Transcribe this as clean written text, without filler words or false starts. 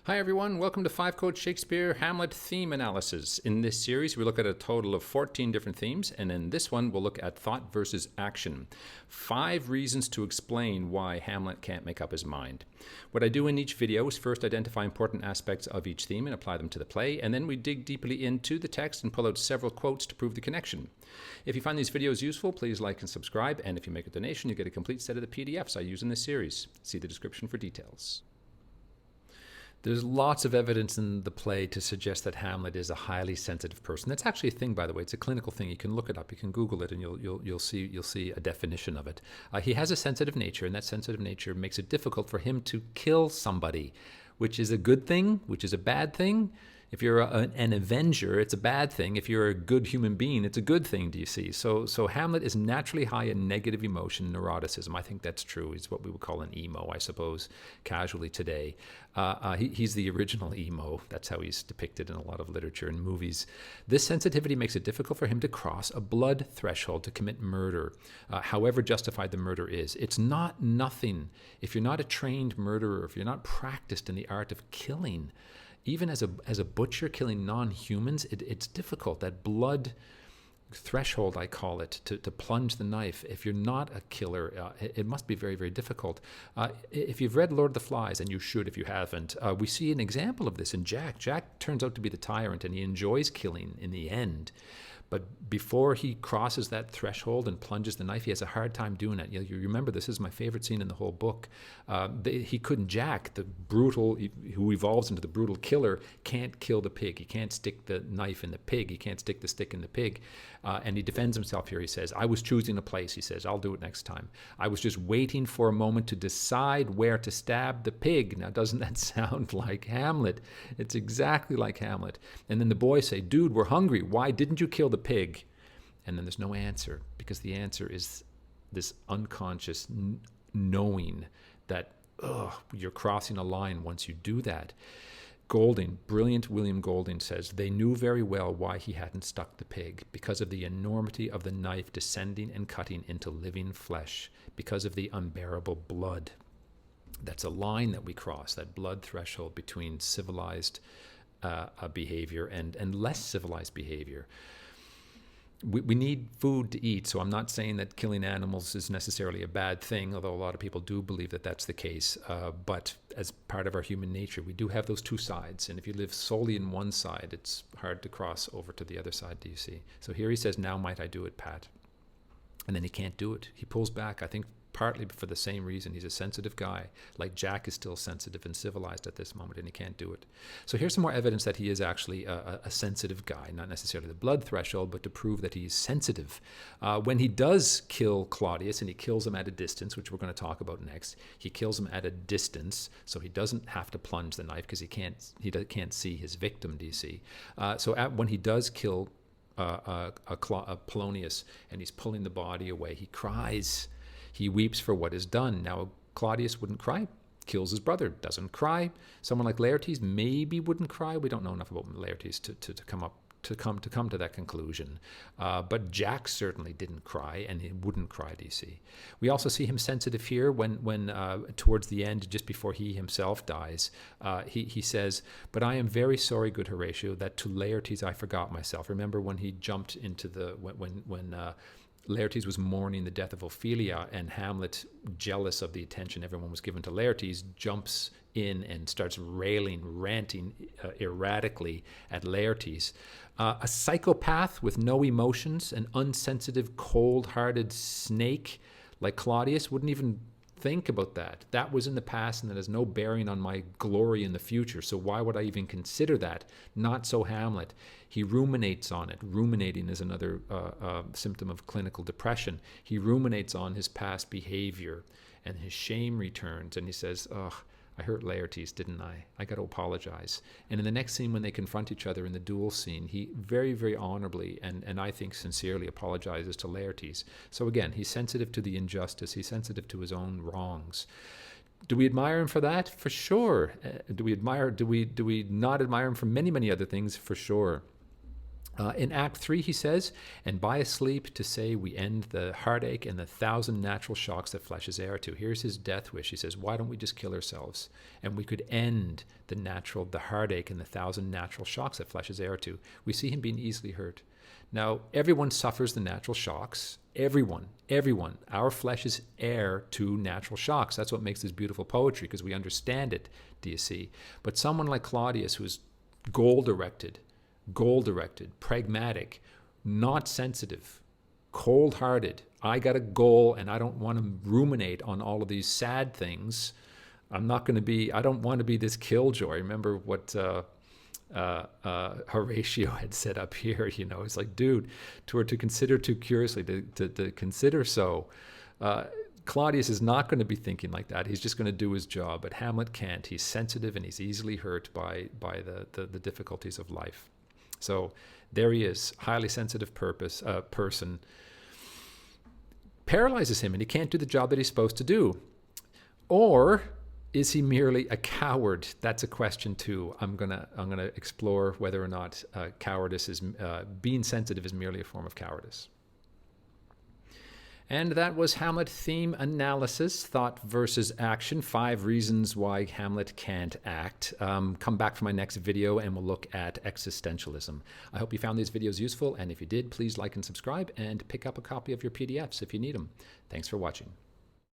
Hi everyone, welcome to 5 Code Shakespeare Hamlet Theme Analysis. In this series we look at a total of 14 different themes, and in this one we'll look at thought versus action. 5 reasons to explain why Hamlet can't make up his mind. What I do in each video is first identify important aspects of each theme and apply them to the play, and then we dig deeply into the text and pull out several quotes to prove the connection. If you find these videos useful, please like and subscribe, and if you make a donation you get a complete set of the PDFs I use in this series. See the description for details. There's lots of evidence in the play to suggest that Hamlet is a highly sensitive person. That's actually a thing, by the way. It's a clinical thing. You can look it up. You can Google it, and you'll see a definition of it. He has a sensitive nature, and that sensitive nature makes it difficult for him to kill somebody, which is a good thing, which is a bad thing. If you're an avenger, it's a bad thing. If you're a good human being, it's a good thing, do you see? So Hamlet is naturally high in negative emotion, neuroticism. I think that's true. He's what we would call an emo, I suppose, casually today. He's the original emo. That's how he's depicted in a lot of literature and movies. This sensitivity makes it difficult for him to cross a blood threshold to commit murder, however justified the murder is. It's not nothing. If you're not a trained murderer, if you're not practiced in the art of killing, even as a butcher killing non-humans, it's difficult. That blood threshold, I call it, to plunge the knife. If you're not a killer, it must be very, very difficult. If you've read Lord of the Flies, and you should if you haven't, we see an example of this in Jack. Jack turns out to be the tyrant, and he enjoys killing in the end. But before he crosses that threshold and plunges the knife, he has a hard time doing it. You remember, this is my favorite scene in the whole book. Jack, the brutal, who evolves into the brutal killer, can't kill the pig. He can't stick the knife in the pig. He can't stick the stick in the pig. And he defends himself here. He says, I was choosing a place. He says, I'll do it next time. I was just waiting for a moment to decide where to stab the pig. Now, doesn't that sound like Hamlet? It's exactly like Hamlet. And then the boys say, dude, we're hungry. Why didn't you kill the pig? And then there's no answer, because the answer is this unconscious knowing that you're crossing a line once you do that. Golding, brilliant William Golding, says they knew very well why he hadn't stuck the pig, because of the enormity of the knife descending and cutting into living flesh, because of the unbearable blood. That's a line that we cross, that blood threshold between civilized behavior and less civilized behavior. We need food to eat, so I'm not saying that killing animals is necessarily a bad thing, although a lot of people do believe that that's the case. But as part of our human nature, we do have those two sides, and if you live solely in one side, it's hard to cross over to the other side, do you see? So here he says, now might I do it, Pat? And then he can't do it. He pulls back, I think, partly for the same reason. He's a sensitive guy, like Jack is still sensitive and civilized at this moment, and he can't do it. So here's some more evidence that he is actually a sensitive guy, not necessarily the blood threshold, but to prove that he's sensitive. When he does kill Claudius, and he kills him at a distance, which we're going to talk about next, he kills him at a distance, so he doesn't have to plunge the knife because he can't see his victim, do you see? When he does kill Polonius and he's pulling the body away, he cries. He weeps for what is done. Now, Claudius wouldn't cry, kills his brother, doesn't cry. Someone like Laertes maybe wouldn't cry. We don't know enough about Laertes to come to that conclusion. But Jack certainly didn't cry, and he wouldn't cry, do you see? We also see him sensitive here when towards the end, just before he himself dies, he says, but I am very sorry, good Horatio, that to Laertes I forgot myself. Remember when he jumped into when Laertes was mourning the death of Ophelia, and Hamlet, jealous of the attention everyone was given to Laertes, jumps in and starts ranting erratically at Laertes. A psychopath with no emotions, an unsensitive, cold-hearted snake like Claudius wouldn't even think about that. That was in the past, and that has no bearing on my glory in the future. So why would I even consider that? Not so Hamlet. He ruminates on it. Ruminating is another symptom of clinical depression. He ruminates on his past behavior, and his shame returns, and he says, ugh, I hurt Laertes, didn't I? I got to apologize. And in the next scene, when they confront each other in the duel scene, he very, very honorably and I think sincerely apologizes to Laertes. So again, he's sensitive to the injustice. He's sensitive to his own wrongs. Do we admire him for that? For sure. Do we not admire him for many, many other things? For sure. In Act 3, he says, and by a sleep to say we end the heartache and the 1,000 natural shocks that flesh is heir to. Here's his death wish. He says, why don't we just kill ourselves? And we could end the heartache and the 1,000 natural shocks that flesh is heir to. We see him being easily hurt. Now, everyone suffers the natural shocks. Everyone. Our flesh is heir to natural shocks. That's what makes this beautiful poetry, because we understand it, do you see? But someone like Claudius, who's goal-directed, pragmatic, not sensitive, cold-hearted. I got a goal and I don't want to ruminate on all of these sad things. I don't want to be this killjoy. Remember what Horatio had said up here, it's like, dude, to consider too curiously, to consider so. Claudius is not going to be thinking like that. He's just going to do his job. But Hamlet can't. He's sensitive and he's easily hurt by the difficulties of life. So there he is, highly sensitive person. Paralyzes him and he can't do the job that he's supposed to do. Or is he merely a coward? That's a question too. I'm gonna explore whether or not cowardice is being sensitive is merely a form of cowardice. And that was Hamlet theme analysis, thought versus action, 5 reasons why Hamlet can't act. Come back for my next video and we'll look at existentialism. I hope you found these videos useful, and if you did, please like and subscribe and pick up a copy of your PDFs if you need them. Thanks for watching.